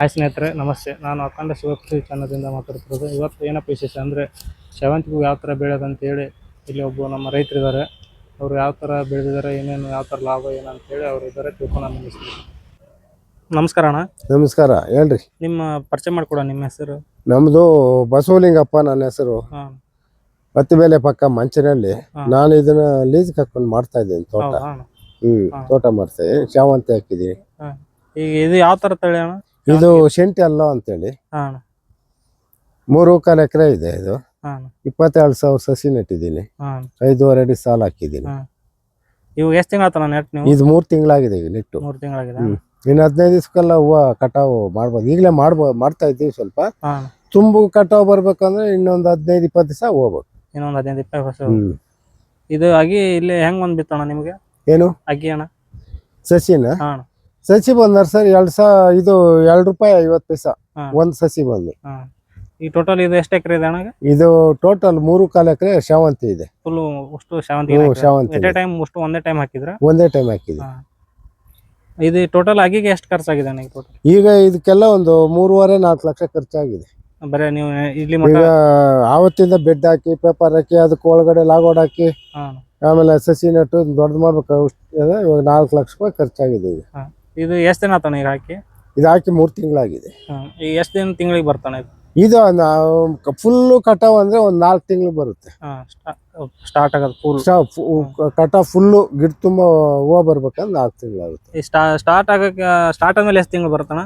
Hi ಸ್ನೇಹಿತರೆ, ನಮಸ್ತೆ. ನಾನು ಅಖಂಡ ಶಿವಕೃಷಿ ಚಾನಲ್ದಿಂದ ಮಾತಾಡ್ತಿರೋದು. ಇವತ್ತು ಏನಪ್ಪ ವಿಶೇಷ ಅಂದರೆ, ಸೇವಂತಿಗೆ ಯಾವ ಥರ ಬೆಳೆಯೋದಂತೇಳಿ ಇಲ್ಲಿ ಒಬ್ಬ ನಮ್ಮ ರೈತರಿದ್ದಾರೆ. ಅವರು ಯಾವ ಥರ ಬೆಳೆದಿದ್ದಾರೆ, ಏನೇನು ಯಾವ ಥರ ಲಾಭ ಏನಂತೇಳಿ ಅವರು ಇದ್ದಾರೆ, ತಿಳ್ಕೊಂಡು ನಿಲ್ಲಿಸ್ತೀವಿ. ನಮಸ್ಕಾರ ಅಣ್ಣ. ನಮಸ್ಕಾರ, ಹೇಳ್ರಿ. ನಿಮ್ಮ ಪರಿಚಯ ಮಾಡಿಕೊಡ. ನಿಮ್ಮ ಹೆಸರು? ನಮ್ಮದು ಬಸವಲಿಂಗಪ್ಪ ನನ್ನ ಹೆಸರು. ಹಾಂ. ಹತ್ತಿಬೇಲೆ ಪಕ್ಕ ಮಂಚಿನಲ್ಲಿ ನಾನು ಇದನ್ನ ಲೀಸ್ ಹಾಕೊಂಡು ಮಾಡ್ತಾ ಇದ್ದೀನಿ ತೋಟ. ತೋಟ ಮಾಡ್ತಾ ಇದ್ದೀನಿ, ಶಾವಂತಿ ಹಾಕಿದ್ದೀನಿ. ಈಗ ಇದು ಯಾವ ಥರ ತಳಿ ಅಣ್ಣ? ಇದು ಶೆಂಟಿ ಅಲ್ಲ ಅಂತೇಳಿ. 3.25 ಎಕರೆ ಇದೆ. ಇದು 22,000 ಸಸಿ ನೆಟ್ಟಿದ್ದೀನಿ. 5.5 ಅಡಿ ಸಾಲ ಹಾಕಿದ್ದೀನಿ. ಇವಾಗ ಎಷ್ಟು ತಿಂಗಳು ಆಯ್ತು ನೆಟ್ ನೀವು? ಇದು 3 ತಿಂಗಳಾಗಿದೆ ಈಗ ನೆಟ್ಟು. 3 ತಿಂಗಳಾಗಿದೆ. ಇನ್ನು 15 ದಿವಸಕ್ಕೆಲ್ಲ ಹೂವು ಕಟಾವು ಮಾಡ್ಬೋದು. ಈಗಲೇ ಮಾಡ್ತಾ ಇದ್ದೀವಿ. ಸ್ವಲ್ಪ ತುಂಬು ಕಟಾವು ಬರ್ಬೇಕಂದ್ರೆ ಇನ್ನೊಂದು 15-20 ದಿವಸ ಹೋಗ್ಬೇಕು. ಇನ್ನೊಂದು 15-20 ವರ್ಷ. ಇದು ಅಗಿ ಇಲ್ಲಿ ಹೆಂಗ್ ಬಂದ್ ಬಿತ್ತಣ್ಣ ನಿಮಗೆ? ಏನು ಅಗಿ ಅಣ್ಣ? ಸಸಿನ ಸಸಿ ಬಂದ್ ನರ್ಸರಿ ಇದು ₹2.50 ಒಂದ್ ಸಸಿ ಬಂದು. ಈ ಟೋಟಲ್ ಇದು ಎಷ್ಟು ಎಕರೆ ಇದೆ ಅಣ್ಣ? ಇದು ಟೋಟಲ್ 3.25 ಎಕರೆ ಶಾವಂತಿ ಇದೆ. ಫುಲ್ ಅಷ್ಟು ಶಾವಂತಿ ಎಟ್ ಎ ಟೈಮ್ ಅಷ್ಟು ಒಂದೇ ಟೈಮ್ ಹಾಕಿದ್ರ? ಒಂದೇ ಟೈಮ್ ಹಾಕಿದ್ವಿ. ಇದು ಟೋಟಲ್ ಅಗಿಗೆ ಎಷ್ಟು ಖರ್ಚಾಗಿದೆ ಅಣ್ಣ? ಈಗ ಇದಕ್ಕೆಲ್ಲ ಒಂದು 3.5-4 ಲಕ್ಷ ಖರ್ಚಾಗಿದೆ. ಬರೀ ನೀವು ಇಲ್ಲಿ ಈಗ ಆವತ್ತಿಂದ ಬೆಡ್ ಹಾಕಿ, ಪೇಪರ್ ಹಾಕಿ, ಅದಕ್ಕೆ ಒಳಗಡೆ ಲಾಗೋಡ್ ಹಾಕಿ, ಆಮೇಲೆ ಸಸಿ ನೆಟ್ಟು ದೊಡ್ಡದು ಮಾಡ್ಬೇಕು. ಇವಾಗ 4 ಲಕ್ಷ ರೂಪಾಯಿ ಖರ್ಚಾಗಿದೆ. ಈಗ ಇದು ಎಷ್ಟು ದಿನ ಆತಾನ ಈಗ ಹಾಕಿ? ಇದು ಹಾಕಿ 3 ತಿಂಗಳಾಗಿದೆ. ಈಗ ಎಷ್ಟು ದಿನ ತಿಂಗಳಿಗೆ ಬರ್ತಾನೆ ಇದು? ಫುಲ್ ಕಟಾವ್ ಅಂದ್ರೆ ಒಂದ್ 4 ತಿಂಗಳು ಬರುತ್ತೆ. ಸ್ಟಾರ್ಟ್ ಆಗೋದು ಫುಲ್ ಕಟಾವ್ ಫುಲ್ಲು ಗಿಡ ತುಂಬಾ ಹೂವು ಬರ್ಬೇಕಂದ್ರೆ 4 ತಿಂಗಳಾಗುತ್ತೆ. ಸ್ಟಾರ್ಟ್ ಆದ್ಮೇಲೆ ಎಷ್ಟು ತಿಂಗಳು ಬರ್ತಾನ?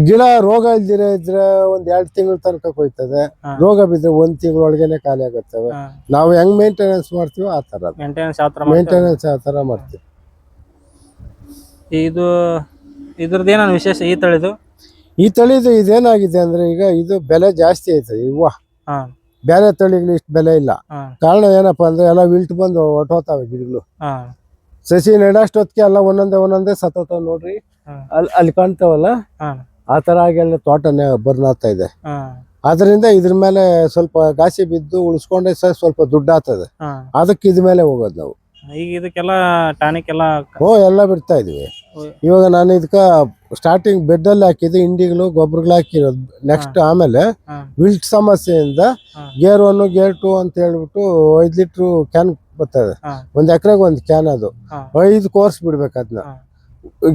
ಗಿಡ ರೋಗ ಇಲ್ದಿರ ಇದ್ರೆ ಒಂದ್ 2 ತಿಂಗಳ ತನಕ ಹೋಯ್ತದೆ. ರೋಗ ಬಿದ್ರೆ 1 ತಿಂಗಳ ಒಳಗೇನೆ ಖಾಲಿ ಆಗುತ್ತವೆ. ನಾವು ಹೆಂಗ್ ಮೇಂಟೆನೆನ್ಸ್ ಮಾಡ್ತೀವಿ ಆ ತರ ಮೇಂಟೆನೆನ್ಸ್ ಆ ತರ ಮಾಡ್ತೀವಿ. ಇದ್ರದ್ದು ಏನಾದ್ರು ವಿಶೇಷ ಈ ತಳಿದು ಇದೇನಾಗಿದೆ ಅಂದ್ರೆ, ಈಗ ಇದು ಬೆಲೆ ಜಾಸ್ತಿ ಐತೆ. ಹೂವ ಬೇರೆ ತಳಿಗಳು ಇಷ್ಟು ಬೆಲೆ ಇಲ್ಲ. ಕಾರಣ ಏನಪ್ಪಾ ಅಂದ್ರೆ, ಎಲ್ಲ ವಿಲ್ಟ್ ಬಂದು ಹೊಟ್ಟೋತಾವೆ ಗಿಡಗಳು. ಸಸಿ ನೆಡಷ್ಟೊತ್ತಿಗೆ ಎಲ್ಲ ಒಂದೊಂದೇ ಸತ್ತೋತಾವ ನೋಡ್ರಿ. ಅಲ್ಲಿ ಕಾಣ್ತಾವಲ್ಲ, ಆ ತರ ಆಗೆಲ್ಲ ತೋಟನೇ ಬರ್ನ್ ಆಗ್ತಾ ಇದೆ. ಅದರಿಂದ ಇದ್ರ ಮೇಲೆ ಸ್ವಲ್ಪ ಗಾಸಿ ಬಿದ್ದು ಉಳಿಸ್ಕೊಂಡ್ರೆ ಸ್ವಲ್ಪ ದುಡ್ಡು ಆಗ್ತದೆ. ಅದಕ್ಕೆ ಇದ ಮೇಲೆ ಹೋಗೋದು ನಾವು. ಈಗ ಇದಕ್ಕೆಲ್ಲ ಟಾನಿಕ್ ಎಲ್ಲ ಬಿಡ್ತಾ ಇದೀವಿ. ಇವಾಗ ನಾನು ಇದಕ್ಕ ಸ್ಟಾರ್ಟಿಂಗ್ ಬೆಡ್ ಅಲ್ಲಿ ಹಾಕಿದ್ದು, ಇಂಡಿಗಳು ಗೊಬ್ಬರಗಳು ಹಾಕಿರೋದು. ನೆಕ್ಸ್ಟ್ ಆಮೇಲೆ ವಿಲ್ಟ್ ಸಮಸ್ಯೆಯಿಂದ ಗೇರ್ 1 ಗೇರ್ 2 ಅಂತ ಹೇಳ್ಬಿಟ್ಟು 5 ಲೀಟರ್ ಕ್ಯಾನ್ ಬರ್ತದೆ. 1 ಎಕರೆಗೆ 1 ಕ್ಯಾನ್. ಅದು 5 ಕೋರ್ಸ್ ಬಿಡ್ಬೇಕು. ಅದನ್ನ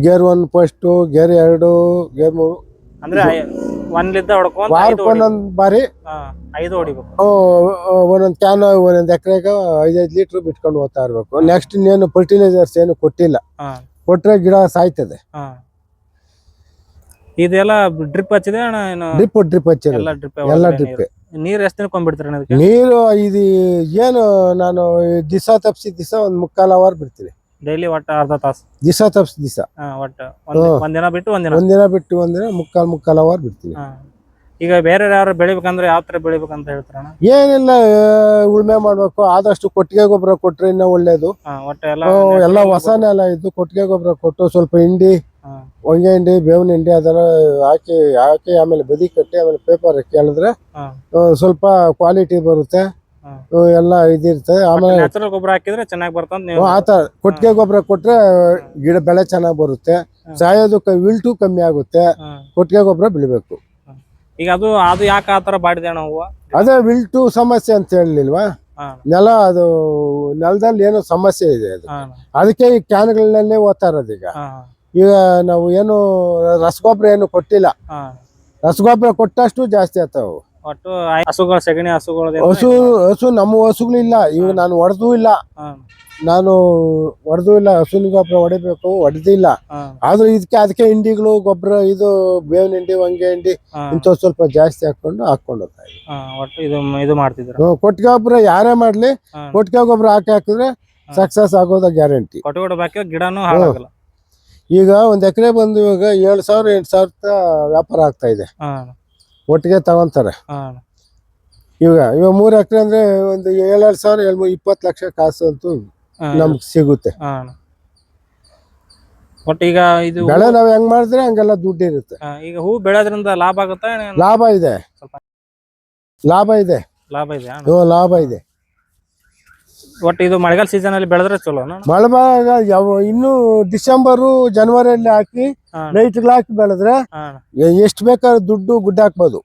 ಗೇರ್ 1 ಫಸ್ಟ್, ಗೇರ್ 2, ಗೇರ್ 3 ಅಂದ್ರೆ ಒಂದೊಂದ್ ಬಾರಿ 5 ಹೊಡಿಬೇಕು. ಒಂದೊಂದ್ ಕ್ಯಾನ್ 1 ಎಕರೆಗೆ 5 ಲೀಟರ್ ಬಿಟ್ಕೊಂಡು ಹೋಗ್ತಾ ಇರ್ಬೇಕು. ನೆಕ್ಸ್ಟ್ ಇನ್ನೇನು ಫರ್ಟಿಲೈಸರ್ಸ್ ಏನು ಕೊಟ್ಟಿಲ್ಲ. ಕೊಟ್ರೆ ಗಿಡ ಸಾಯ್ತದೆ. ಇದೆಲ್ಲ ಡ್ರಿಪ್ ಹಚ್ಚಿದೆ ಅಣ್ಣ? ಡ್ರಿಪ್ ಹಚ್ಚಿದೆ. ಎಲ್ಲ ಡ್ರಿಪ್. ನೀರ್ ಎಷ್ಟು ದಿನಕ್ಕೊಂಡ್ಬಿಡ್ತೀರ? ನೀರು ಇದು ಏನು, ನಾನು ದಿವಸ ತಪ್ಸಿ ದಿವಸ 1/4 ಅವರ್ ಬಿಡ್ತೀನಿ. ಡೈಲಿ ಒಟ್ಟು ಅರ್ಧ ತಾಸು? ದಿವಸ ತಪ್ಸಿ ದಿವಸ. ಒಟ್ಟು ಒಂದಿನ ಬಿಟ್ಟು ಒಂದಿನ 1/4 ಅವರ್ ಬಿಡ್ತೀನಿ. ಈಗ ಬೇರೆ ಯಾರು ಬೆಳಿಬೇಕಂದ್ರೆ ಯಾವ ತರ ಬೆಳಿಬೇಕಂತ ಹೇಳ್ತಾರಣ್ಣ? ಏನಿಲ್ಲ, ಉಳ್ಮೆ ಮಾಡ್ಬೇಕು. ಆದಷ್ಟು ಕೊಟ್ಟಿಗೆ ಗೊಬ್ಬರ ಕೊಟ್ರೆ ಇನ್ನೂ ಒಳ್ಳೇದು. ಎಲ್ಲ ಹೊಸ ನೆಲ ಇದ್ದು ಕೊಟ್ಟಿಗೆ ಗೊಬ್ಬರ ಕೊಟ್ಟು, ಸ್ವಲ್ಪ ಹಿಂಡಿ, ಹೊಂಗೆ ಹಿಂಡಿ, ಬೇವಿನ ಹಿಂಡಿ ಅದೆಲ್ಲ ಹಾಕಿ ಆಮೇಲೆ ಬದಿ ಕಟ್ಟಿ, ಆಮೇಲೆ ಪೇಪರ್ ಹಾಕಿ ಹೇಳಿದ್ರೆ ಸ್ವಲ್ಪ ಕ್ವಾಲಿಟಿ ಬರುತ್ತೆ. ಎಲ್ಲ ಇದಿರ್ತದೆ. ಆಮೇಲೆ ನ್ಯಾಚುರಲ್ ಗೊಬ್ಬರ ಹಾಕಿದ್ರೆ ಚೆನ್ನಾಗಿ ಬರ್ತದೆ. ಆತರ ಕೊಟ್ಟಿಗೆ ಗೊಬ್ಬರ ಕೊಟ್ರೆ ಗಿಡ ಬೆಳೆ ಚೆನ್ನಾಗಿ ಬರುತ್ತೆ. ಸಾಯೋದಕ್ಕೆ ವಿಲ್ಟು ಕಮ್ಮಿ ಆಗುತ್ತೆ. ಕೊಟ್ಟಿಗೆ ಗೊಬ್ಬರ ಬೆಳಿಬೇಕು. ಈಗ ಅದು ಯಾಕೆ ಆತರ ಬಾಡಿದೆ ಅಣ್ಣ ಹೂವು? ಅದೇ ವಿಲ್ಟು ಸಮಸ್ಯೆ ಅಂತ ಹೇಳಿಲ್ವಾ? ಅದು ನೆಲದಲ್ಲಿ ಏನೋ ಸಮಸ್ಯೆ ಇದೆ. ಅದಕ್ಕೆ ಈ ಕ್ಯಾನ್ಗಳನ್ನೇ ಓದ್ತಾ ಇರೋದು. ಈಗ ನಾವು ಏನು ರಸಗೊಬ್ಬರ ಏನು ಕೊಟ್ಟಿಲ್ಲ. ರಸಗೊಬ್ಬರ ಕೊಟ್ಟಷ್ಟು ಜಾಸ್ತಿ ಆಗ್ತಾವ. ಒಟ್ಟು ಹಸುಗಳ ಸಗಣಿ ಹಸು ನಮ್ಮ ಹಸುಗಳು ಇಲ್ಲ. ಇವಾಗ ನಾನು ಹೊಡೆದೂ ಇಲ್ಲ. ಹಸುವಿನ ಗೊಬ್ಬರ ಹೊಡಿಬೇಕು, ಹೊಡೆದಿಲ್ಲ. ಆದ್ರೂ ಅದಕ್ಕೆ ಹಿಂಡಿಗಳು ಗೊಬ್ಬರ, ಇದು ಬೇವಿನ ಹಿಂಡಿ, ಹೊಂಗೆ ಹಿಂಡಿ ಇಂಥ ಸ್ವಲ್ಪ ಜಾಸ್ತಿ ಹಾಕೊಂಡು ಹೋಗ್ತಾ ಇದ್ರು. ಕೊಟ್ಟಿಗೆ ಗೊಬ್ಬರ ಯಾರೇ ಮಾಡ್ಲಿ, ಕೊಟ್ಟಿಗೆ ಗೊಬ್ಬರ ಹಾಕಿದ್ರೆ ಸಕ್ಸಸ್ ಆಗೋದ ಗ್ಯಾರಂಟಿ. ಗಿಡನೂ ಹಾಳಾಗಲ್ಲ. ಈಗ 1 ಎಕರೆ ಬಂದು ಇವಾಗ 7,000-8,000 ವ್ಯಾಪಾರ ಆಗ್ತಾ ಇದೆ. ಒಟ್ಟಿಗೆ ತಗೊಂತಾರೆ. ಇವಾಗ 3 ಎಕರೆ ಅಂದ್ರೆ ಒಂದು 7,000-20 ಲಕ್ಷ ಕಾಸು ಅಂತೂ ನಮ್ಗೆ ಸಿಗುತ್ತೆ. ಒಟ್ಟು ಈಗ ಇದು ಬೆಳೆ ನಾವ್ ಹೆಂಗ್ ಮಾಡಿದ್ರೆ ಹಂಗೆಲ್ಲ ದುಡ್ಡು ಇರುತ್ತೆ. ಈಗ ಹೂ ಬೆಳೆದ್ರಿಂದ ಲಾಭ ಆಗುತ್ತೆ? ಲಾಭ ಇದೆ. ಲಾಭ ಇದೆ. ಲಾಭ ಇದೆ. ಒಟ್ಟು ಇದು ಮಳೆಗಾಲ ಸೀಸನ್ ಅಲ್ಲಿ ಬೆಳೆದ್ರೆ ಚಲೋ ಮಳೆಗಾಲ ಇನ್ನು ಡಿಸೆಂಬರು ಜನವರಿಯಲ್ಲಿ ಹಾಕಿ ರೈಟ್ಗಳು ಹಾಕಿ ಬೆಳೆದ್ರೆ ಎಷ್ಟು ಬೇಕಾದ್ರೆ ದುಡ್ಡು ಗುಡ್ಡ ಹಾಕ್ಬೋದು.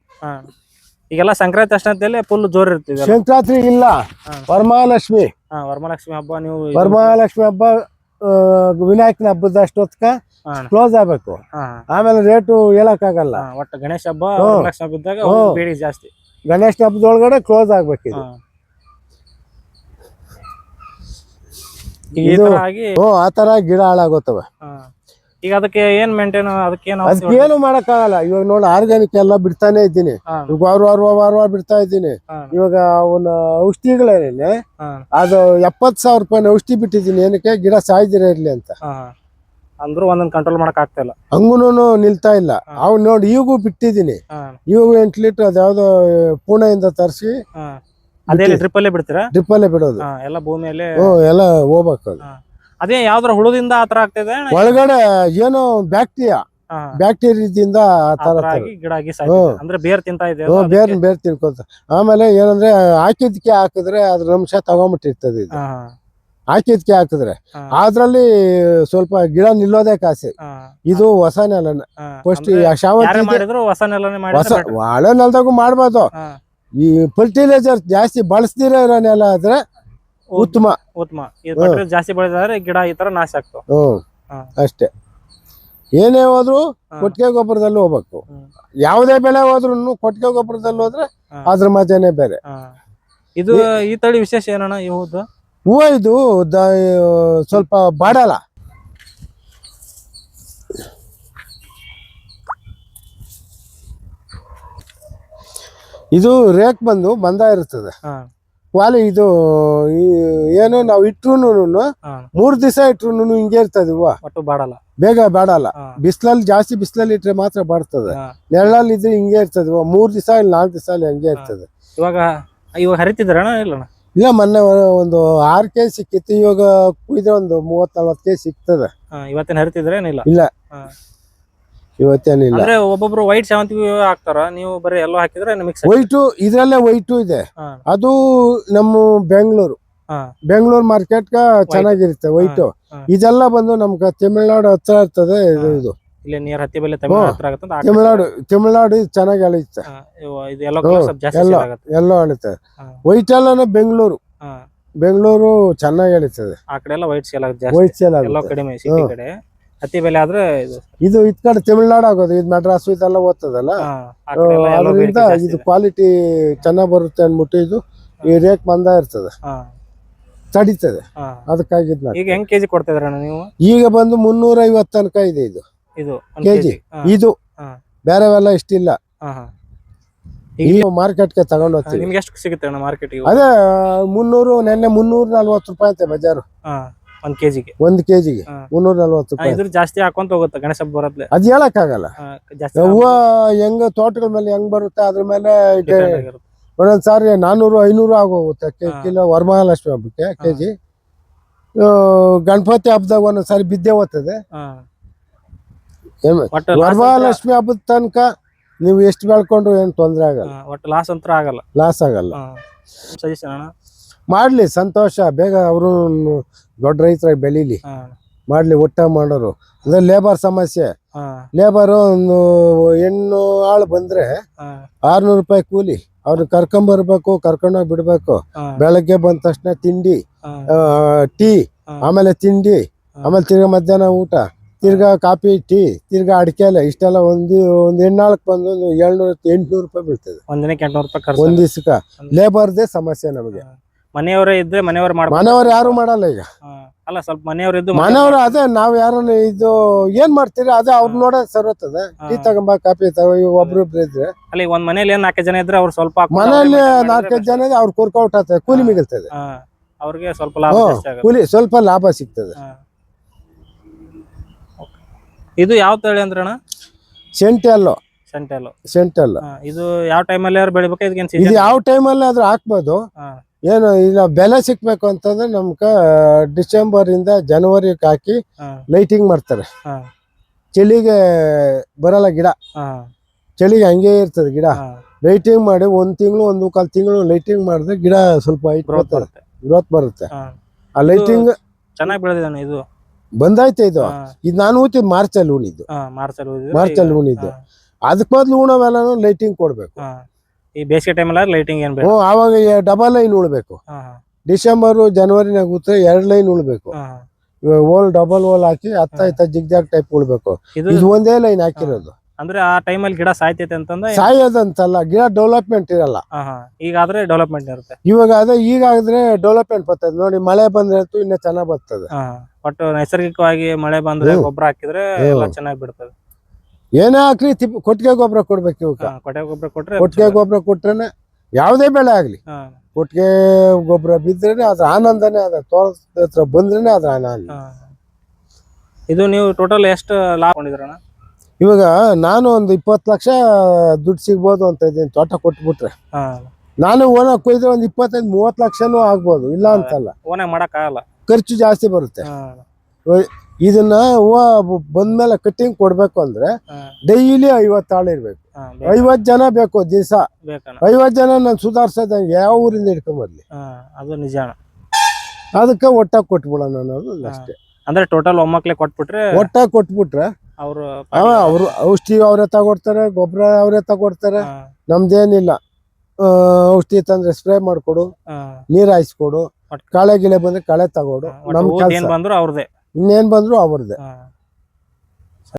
ಈಗೆಲ್ಲ ಸಂಕ್ರಾಂತಿ ಅಷ್ಟಂತೇಳಿ ಫುಲ್ ಜೋರ್ ಇರ್ತೀವಿ. ಸಂಕ್ರಾಂತಿ ಇಲ್ಲ, ವರಮಹಾಲಕ್ಷ್ಮಿ ವರಮಹಾಲಕ್ಷ್ಮಿ ಹಬ್ಬ ನೀವು ವರಮಹಾಲಕ್ಷ್ಮಿ ಹಬ್ಬ ವಿನಾಯಕನ ಹಬ್ಬದ ಅಷ್ಟೊತ್ಕ ಕ್ಲೋಸ್ ಆಗ್ಬೇಕು. ಆಮೇಲೆ ರೇಟು ಹೇಳಕ್ ಆಗಲ್ಲ. ಒಟ್ಟು ಗಣೇಶ ಹಬ್ಬ ವರಮಹಾಲಕ್ಷ್ಮಿ ಹಬ್ಬದಾಗ ಬೇಡಿ ಜಾಸ್ತಿ. ಗಣೇಶ ಹಬ್ಬದೊಳಗಡೆ ಕ್ಲೋಸ್ ಆಗ್ಬೇಕಿದು. ಆ ತರ ಗಿಡ ಹಾಳಾಗೋತವೆ. ಈಗ ಅದಕ್ಕೆ ಏನ್ ಮೇಂಟೈನ್ ಅದಕ್ಕೇನು ಮಾಡಕ್ ಆಗಲ್ಲ. ಇವಾಗ ನೋಡಿ ಆರ್ಗ್ಯಾನಿಕ್ ಎಲ್ಲ ಬಿಡ್ತಾನೆ ಇದ್ದೀನಿ, ವಾರ ಬಿಡ್ತಾ ಇದ್ದೀನಿ. ಇವಾಗ ಅವನ ಔಷಧಿಗಳೇನೆ ಅದು 70,000 ರೂಪಾಯಿ ಔಷಧಿ ಬಿಟ್ಟಿದ್ದೀನಿ. ಏನಕ್ಕೆ? ಗಿಡ ಸಾಯ್ದಿರ ಇರ್ಲಿ ಅಂತ. ಅಂದ್ರೂ ಒಂದೊಂದು ಕಂಟ್ರೋಲ್ ಮಾಡಕ್ ಆಗ್ತಾ ಇಲ್ಲ. ಹಂಗೂನು ನಿಲ್ತಾ ಇಲ್ಲ. ಅವ್ ನೋಡಿ ಈಗೂ ಬಿಟ್ಟಿದ್ದೀನಿ. ಇವಾಗ 8 ಲೀಟರ್ ಅದ್ಯಾವ್ದೋ ಪುಣೆಯಿಂದ ತರಿಸಿ ಅದೇ ಡ್ರಿಪ್ ಅಲ್ಲೇ ಬಿಡ್ತೀರಾ? ಡ್ರಿಪ್ ಅಲ್ಲೇ ಬಿಡೋದು. ಎಲ್ಲ ಭೂಮಿಯಲ್ಲಿ ಎಲ್ಲ ಹೋಗ್ಬೇಕು. ಅದೇ ಯಾವ್ದ್ರ ಹುಳದಿಂದ ಆತರ ಆಗ್ತಿದೆ ಒಳಗಡೆ ಏನೋ ಬ್ಯಾಕ್ಟೀರಿಯಾದಿಂದ ಗಿಡ ಅಂದ್ರೆ ಬೇರ್ ತಿಂತಾ ಇದೆ. ಬೇರ್ ತಿನ್ಕೊಂತ. ಆಮೇಲೆ ಏನಂದ್ರೆ ಹಾಕಿದ್ಕೆ ಹಾಕಿದ್ರೆ ಅದ್ರ ಅಂಶ ತಗೊಂಡ್ಬಿಟ್ಟಿರ್ತದೆ. ಇದು ಹಾಕಿದ್ಕೆ ಹಾಕಿದ್ರೆ ಅದ್ರಲ್ಲಿ ಸ್ವಲ್ಪ ಗಿಡ ನಿಲ್ಲೋದೇ ಕಾಸೆ. ಇದು ಹೊಸ ನೆಲ. ಫಸ್ಟ್ ಹಳೆ ನೆಲದಾಗೂ ಮಾಡ್ಬೋದು. ಈ ಫರ್ಟಿಲೈಸರ್ ಜಾಸ್ತಿ ಬಳಸ್ದಿರ ಇರೋ ನೆಲ ಆದ್ರೆ ಉತ್ತಮ. ಜಾಸ್ತಿ ಬೆಳೆದ್ರೆ ಗಿಡ ಈ ತರ ನಾಶ ಆಗ್ತಾವ. ಅಷ್ಟೇ. ಏನೇ ಹೋದ್ರು ಕೊಟ್ಟಿಗೆ ಗೊಬ್ಬರದಲ್ಲಿ ಹೋಗ್ಬೇಕು. ಯಾವುದೇ ಬೆಳೆ ಹೋದ್ರು ಕೊಟ್ಟಿಗೆ ಗೊಬ್ಬರದಲ್ಲಿ ಹೋದ್ರೆ ಅದ್ರ ಮಜಾನೇ ಬೇರೆ. ಇದು ಈ ತಳಿ ವಿಶೇಷ ಏನಣ್ಣ? ಹೂವು ಇದು ಸ್ವಲ್ಪ ಬಾಡಲ್ಲ. ಇದು ರೇಕ್ ಬಂದ ಇರ್ತದೆ. ಕ್ವಾಲಿ ಇದು ಏನು ನಾವು ಇಟ್ರು 3 ದಿವಸ ಇಟ್ರು ಹಿಂಗೆ ಇರ್ತದೆ. ಬಾಡಲ್ಲ, ಬೇಗ ಬಾಡಲ್ಲ. ಬಿಸಿಲಲ್ಲಿ ಜಾಸ್ತಿ ಬಿಸಿಲಲ್ಲಿ ಇಟ್ರೆ ಮಾತ್ರ ಬಾಡ್ತದೆ. ನೆರಳಲ್ಲಿ ಇದ್ರೆ ಹಿಂಗೆ ಇರ್ತದೆ. 3 ದಿವಸ ಇಲ್ಲ 4 ದಿವಸ ಹಂಗೆ ಇರ್ತದೆ. ಇವಾಗ ಹರಿತಿದ್ರಣ? ಇಲ್ಲ, ಮೊನ್ನೆ ಒಂದು 6 ಕೆಜಿ ಸಿಕ್ಕಿತ್ತು. ಇವಾಗ ಕುಯ್ದ್ರೆ ಒಂದು 30-40 ಕೆಜಿ ಸಿಗ್ತದೆ. ಇವತ್ತೇನು ಹರಿತಿದ್ರೆ? ಇಲ್ಲ, ಇವತ್ತೇನಿಲ್ಲ. ಅಂದ್ರೆ ಒಬ್ಬೊಬ್ರು ವೈಟ್ ಸೇವಂತಿಗೆ ಹಾಕ್ತಾರ, ನೀವು ಬರೀ ಎಲ್ಲೋ ಹಾಕಿದ್ರೆ ವೈಟು ಇದ್ರಲ್ಲೇ ವೈಟು ಇದೆ. ಅದು ನಮ್ಮ ಬೆಂಗಳೂರು ಮಾರ್ಕೆಟ್ ಚೆನ್ನಾಗಿರುತ್ತೆ ವೈಟು. ಇದೆಲ್ಲ ಬಂದು ನಮ್ಗೆ ತಮಿಳ್ನಾಡು ಹತ್ರ ಇರ್ತದೆ. ಇದು ಇಲ್ಲಿ ನೀರ್ ಹತ್ತಿ ಬೆಲೆ ತಮಿಳ್ನಾಡು ಚೆನ್ನಾಗಿ ಅಳಿಯುತ್ತೆ. ಎಲ್ಲೋ ಅಳಿತದೆ. ವೈಟ್ ಎಲ್ಲ ಬೆಂಗಳೂರು ಚೆನ್ನಾಗಿ ಅಳಿತದೆ. ಆ ಕಡೆ ಎಲ್ಲ ವೈಟ್ ಸೇಲ್ ಆಗುತ್ತೆ. ಕಡಿಮೆ ಸಿಟಿ ಕಡೆ ಹತ್ತಿ ಬೆಲೆ ಆದ್ರೆ ಇದು ಇದ್ ಕಡೆ ತಮಿಳ್ನಾಡು ಆಗೋದು. ಇದು ಮೆಡ್ರಾಸ್ ಇದೆಲ್ಲ ಓದ್ತದಲ್ಲ, ಅದರಿಂದ ಇದು ಕ್ವಾಲಿಟಿ ಚೆನ್ನಾಗ್ ಬರುತ್ತೆ ಅನ್ಬಿಟ್ಟು ಇದು ಈ ರೇಟ್ ಬಂದ ಇರ್ತದೆ, ತಡೀತದೆ. ಅದಕ್ಕಾಗಿ ಈಗ ಹೆಂಗ್ ಕೆಜಿ ಕೊಡ್ತಾ ಇದ್ರಣ್ಣ ನೀವು? ಈಗ ಬಂದು 350 ತನಕ ಇದೆ ಇದು ಕೆಜಿ. ಇದು ಬೇರೆವೆಲ್ಲ ಇಷ್ಟಿಲ್ಲ. ಈಗ ಮಾರ್ಕೆಟ್ಗೆ ತಗೊಂಡು ಹೋಗ್ತೀವಿ. ನಿಮ್ಗೆ ಎಷ್ಟು ಸಿಗುತ್ತೆ ಅಣ್ಣ ಮಾರ್ಕೆಟ್? ಅದೇ 300, ನೆನ್ನೆ 340 ರೂಪಾಯಿ ಅಂತೆ ಬಜಾರು. 1 ಕೆಜಿಗೆ 340 ರೂಪಾಯಿ. ಇದ್ರ ಜಾಸ್ತಿ ಹಾಕೊಂತ ಹೋಗುತ್ತೆ ಗಣೇಶ ಹಬ್ಬ ಬರತ್ಲೆ. ಅದ್ ಹೇಳಕ್ ಆಗಲ್ಲ. ಹೂವ ಹೆಂಗ ತೋಟಗಳ ಮೇಲೆ ಹೆಂಗ್ ಬರುತ್ತೆ ಅದ್ರ ಮೇಲೆ ಒಂದೊಂದ್ಸಾರಿ 400-500 ಆಗೋಗುತ್ತೆ ಕಿಲೋ. ವರಮಹಾಲಕ್ಷ್ಮಿ ಹಬ್ಬಕ್ಕೆ ಕೆಜಿ. ಗಣಪತಿ ಹಬ್ಬದಾಗ ಒಂದೊಂದ್ಸಾರಿ ಬಿದ್ದೆ ಹೋಗ್ತದೆ. ವರಮಹಾಲಕ್ಷ್ಮಿ ಹಬ್ಬದ ತನಕ ನೀವು ಎಷ್ಟು ಬೆಳ್ಕೊಂಡ್ರು ಏನ್ ತೊಂದ್ರೆ ಆಗಲ್ಲ. ಒಟ್ಟು ಲಾಸ್ ಆಗಲ್ಲ. ಸಜೆಷನ್ ಮಾಡ್ಲಿ, ಸಂತೋಷ. ಬೇಗ ಅವರು ದೊಡ್ಡ ರೈತರಾಗಿ ಬೆಳೀಲಿ, ಮಾಡ್ಲಿ. ಒಟ್ಟ ಮಾಡೋರು ಅಂದ್ರೆ ಲೇಬರ್ ಸಮಸ್ಯೆ. ಲೇಬರ್ ಒಂದು ಹೆಣ್ಣು ಆಳು ಬಂದ್ರೆ 600 ರೂಪಾಯಿ ಕೂಲಿ. ಅವ್ರನ್ನ ಕರ್ಕೊಂಬರ್ಬೇಕು, ಕರ್ಕೊಂಡೋಗಿ ಬಿಡ್ಬೇಕು. ಬೆಳಗ್ಗೆ ಬಂದ ತಕ್ಷಣ ತಿಂಡಿ, ಟೀ, ಆಮೇಲೆ ತಿಂಡಿ, ಆಮೇಲೆ ತಿರ್ಗಾ ಮಧ್ಯಾಹ್ನ ಊಟ, ತಿರ್ಗಾ ಕಾಫಿ, ಟೀ, ತಿರ್ಗಾ ಅಡಿಕೆಲ್ಲ. ಇಷ್ಟೆಲ್ಲ ಒಂದು ಹೆಣ್ಣಾಳಕ್ ಬಂದು 700-800 ರೂಪಾಯಿ ಬೀಳ್ತದೆ. ಒಂದಿನಕ್ಕೆ 800 ರೂಪಾಯಿ ಒಂದ್ ದಿವ್ಸಕ್ಕ. ಲೇಬರ್ದೇ ಸಮಸ್ಯೆ ನಮಗೆ. ಮನೆಯವರೇ ಇದ್ರೆ ಮನೆಯವ್ರು ಯಾರು ಮಾಡಲ್ಲ ಈಗ. ಅಲ್ಲ, ಸ್ವಲ್ಪ ಮನೆಯವ್ರು ಇದ್ದು ಮನೆಯವ್ರು ಅದೇ ನಾವ್ ಯಾರನ್ನ ಇದು ಏನ್ ಮಾಡ್ತೀರಿ ಅದೇ ಅವ್ರು ನೋಡೋದ್ ಸರೋತದೆ. ಟೀ ತಗೊಂಬ, ಕಾಫಿ ತಗೋ, ಒಬ್ರೊಬ್ರು ಇದ್ರೆ. ಅಲ್ಲಿ ಒಂದ್ ಮನೇಲಿ 4 ಜನ ಇದ್ರೆ ಅವ್ರು ಸ್ವಲ್ಪ ಮನೆಯಲ್ಲಿ 4-5 ಜನ ಇದ್ರೆ ಅವ್ರು ಕೂರ್ಕೌಟ್ ಆಗ್ತದೆ, ಕೂಲಿ ಮಿಗಲ್ತದೆ. ಅವ್ರಿಗೆ ಸ್ವಲ್ಪ ಲಾಭ ಕೂಲಿ ಸ್ವಲ್ಪ ಲಾಭ ಸಿಗ್ತದೆ. ಇದು ಯಾವ ತಳಿ ಅಂದ್ರಣ್ಣ? ಸೆಂಟೆಲ್ಲೋ. ಇದು ಯಾವ ಟೈಮಲ್ಲಿ ಬೆಳಿಬೇಕು? ಇದು ಯಾವ ಟೈಮಲ್ಲಿ ಆದ್ರೂ ಹಾಕ್ಬೋದು. ಏನು ಇಲ್ಲ, ಬೆಲೆ ಸಿಕ್ಬೇಕು ಅಂತಂದ್ರೆ ನಮ್ಗ ಡಿಸೆಂಬರ್ ಇಂದ ಜನವರಿಗೆ ಹಾಕಿ ಲೈಟಿಂಗ್ ಮಾಡ್ತಾರೆ. ಚಳಿಗೆ ಬರಲ್ಲ ಗಿಡ, ಚಳಿಗೆ ಹಂಗೆ ಇರ್ತದೆ ಗಿಡ. ಲೈಟಿಂಗ್ ಮಾಡಿ 1 ತಿಂಗಳು 1 1/4 ತಿಂಗಳು ಲೈಟಿಂಗ್ ಮಾಡಿದ್ರೆ ಗಿಡ ಸ್ವಲ್ಪ ಹೈಟ್ ಬರ್ತದೆ. ಗ್ರೋತ್ ಬರುತ್ತೆ. ಹಾ. ಆ ಲೈಟಿಂಗ್ ಚೆನ್ನಾಗಿ ಬೆಳೆದಿದ್ದಾನೆ ಇದು. ಬಂದೈತೆ ಇದು. ಹಾ. ಇದು ನಾನು ಊತಿ ಮಾರ್ಚಲ್ಲಿ ಉಣಿದ್ದು. ಮಾರ್ಚಲ್ಲಿ ಮಾರ್ಚಲ್ಲಿ ಉಣಿದ್ದು. ಅದಕ್ಕೆ ಮೊದ್ಲು ಉಣವೆಲ್ಲ ಲೈಟಿಂಗ್ ಕೊಡ್ಬೇಕು. ಈ ಬೇಸಿಗೆ ಟೈಮಲ್ಲಿ ಲೈಟಿಂಗ್ ಏನ್ ಬೇಕು? ಅವಾಗ ಡಬಲ್ ಲೈನ್ ಉಳ್ಬೇಕು. ಡಿಸೆಂಬರ್ ಜನವರಿನಾಗ ಉತ್ತರ 2 ಲೈನ್ ಉಳ್ಬೇಕು. ಇವಾಗ ಹೋಲ್ ಡಬಲ್ ಹೋಲ್ ಹಾಕಿ ಹತ್ತ ಜಿಗ್ಜಾಗ್ ಟೈಪ್ ಉಳ್ಬೇಕು. ಇದು ಒಂದೇ ಲೈನ್ ಹಾಕಿರೋದು. ಅಂದ್ರೆ ಆ ಟೈಮಲ್ಲಿ ಗಿಡ ಸಾಯ್ತೈತೆ ಅಂತಂದ್ರೆ ಸಾಯೋದಂತಲ್ಲ, ಗಿಡ ಡೆವಲಪ್ಮೆಂಟ್ ಇರಲ್ಲ. ಈಗಾದ್ರೆ ಡೆವಲಪ್ಮೆಂಟ್ ಇರುತ್ತೆ. ಇವಾಗ ಅದೇ ಈಗಾದ್ರೆ ಡೆವಲಪ್ಮೆಂಟ್ ಬರ್ತದೆ ನೋಡಿ. ಮಳೆ ಬಂದ್ರೆ ಇನ್ನ ಚೆನ್ನಾಗ್ ಬರ್ತದೆ. ಒಟ್ಟು ನೈಸರ್ಗಿಕವಾಗಿ ಮಳೆ ಬಂದ್ರೆ ಗೊಬ್ಬರ ಹಾಕಿದ್ರೆ ಎಲ್ಲ ಚೆನ್ನಾಗಿ ಬಿಡ್ತದೆ. ಏನೇ ಹಾಕ್ಲಿ ಕೊಟ್ಟಿಗೆ ಗೊಬ್ಬರ ಕೊಡ್ಬೇಕು. ಇವಾಗ ಕೊಟ್ಟಿಗೆ ಗೊಬ್ಬರ ಕೊಟ್ರೆ, ಕೊಟ್ಟಿಗೆ ಗೊಬ್ಬರ ಕೊಟ್ರೇನೆ ಯಾವುದೇ ಬೆಳೆ ಆಗ್ಲಿ ಕೊಟ್ಟಿಗೆ ಗೊಬ್ಬರ ಬಿದ್ರೇನೆ ಅದ್ರ ಆನಂದನೇ. ಅದ ತೋಟದ ಹತ್ರ ಬಂದ್ರೇನೆ ಅದ್ರ ಆನಂದ. ಇದು ನೀವು ಟೋಟಲ್ ಎಷ್ಟು ಲಾಭ ಕೊಂಡಿದ್ರಣ್ಣ? ಇವಾಗ ನಾನು ಒಂದು 20 ಲಕ್ಷ ದುಡ್ಡು ಸಿಗ್ಬೋದು ಅಂತ ಇದ್ದೀನಿ ತೋಟ ಕೊಟ್ಬಿಟ್ರೆ. ನಾನು ಓನಾಗ್ ಕೊಯ್ದ್ರೆ ಒಂದು 25-30 ಲಕ್ಷನೂ ಆಗ್ಬೋದು, ಇಲ್ಲ ಅಂತಲ್ಲ. ಓನಾಗ್ ಮಾಡಕ್ ಆಗಲ್ಲ, ಖರ್ಚು ಜಾಸ್ತಿ ಬರುತ್ತೆ. ಇದನ್ನ ಹೂವು ಬಂದ್ಮೇಲೆ ಕಟ್ಟಿಂಗ್ ಕೊಡ್ಬೇಕು ಅಂದ್ರೆ ಡೈಲಿ 50 ಆಳು ಇರ್ಬೇಕು. 50 ಜನ ಬೇಕು ದಿವಸ. 50 ಜನ ನಾನು ಸುಧಾರ್ಸೋದಂಗೆ ಯಾವ ಊರಿಂದ ಹಿಡ್ಕೊಂಬರ್ಲಿ. ಅದು ನಿಜ. ಅದಕ್ಕೆ ಒಟ್ಟಾಗಿ ಕೊಟ್ಬಿಡೋಣ ಅನ್ನೋದು ಅಷ್ಟೇ. ಅಂದ್ರೆ ಟೋಟಲ್ ಒಮ್ಮಕ್ಲೆ ಕೊಟ್ಬಿಟ್ರೆ, ಒಟ್ಟಾಗಿ ಕೊಟ್ಬಿಟ್ರೆ ಅವರು ಔಷಧಿ ಅವರೇ ತಗೊಡ್ತಾರೆ, ಗೊಬ್ಬರ ಅವರೇ ತಗೊಡ್ತಾರೆ. ನಮ್ದೇನಿಲ್ಲ. ಔಷಧಿ ತಂದ್ರೆ ಸ್ಪ್ರೇ ಮಾಡ್ಕೊಡು, ನೀರ್ ಹಾಯಿಸ್ಕೊಡು, ಕಳೆ ಗಿಳೆ ಬಂದ್ರೆ ಕಳೆ ತಗೊಡು. ನಮ್ ಕೆಲಸ ಬಂದ್ರು ಅವ್ರದೇ, ಇನ್ನೇನ್ ಬಂದ್ರು ಅವ್ರದೇ.